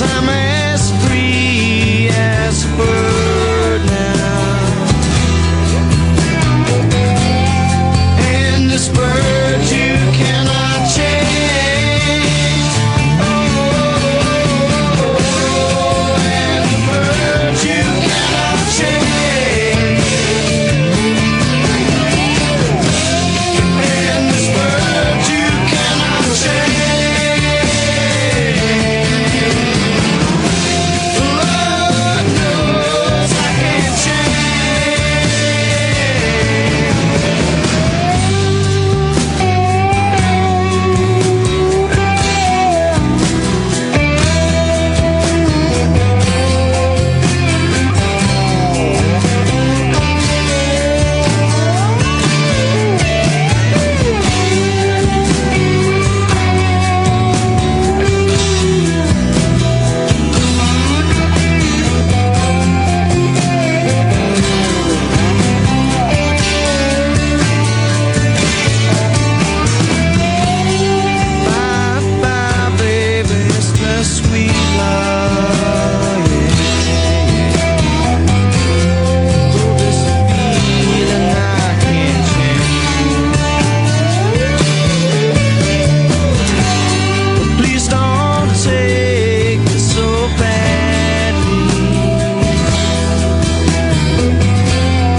I'm as free as a bird now. And this bird you cannot change. Oh, and the bird you cannot change. And this bird you cannot change. Lord knows I can't change. Bye bye, baby, it's the sweet love. Oh, this feeling I can't change. But please don't take this so badly.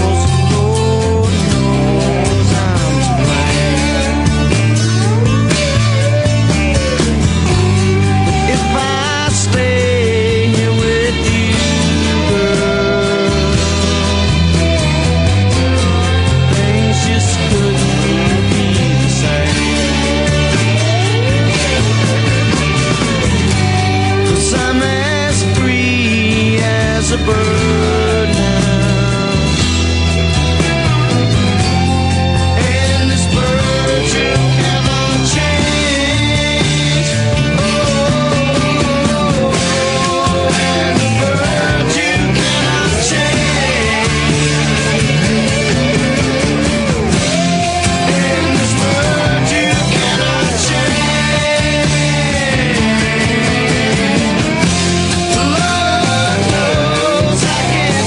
'Cause Lord knows I'm to blame. If I stay here with you, girl, things just couldn't be the same. 'Cause I'm as free as a bird now. And this bird you cannot change. Oh, and the bird you cannot change. And this bird you cannot change. Lord knows I can't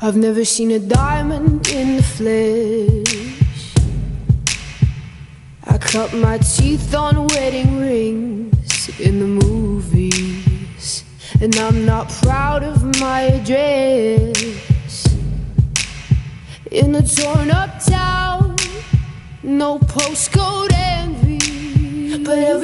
I've never seen a diamond in the flesh. I cut my teeth on wedding rings in the movies, and I'm not proud of my address. In a torn up town, no postcode envy, but every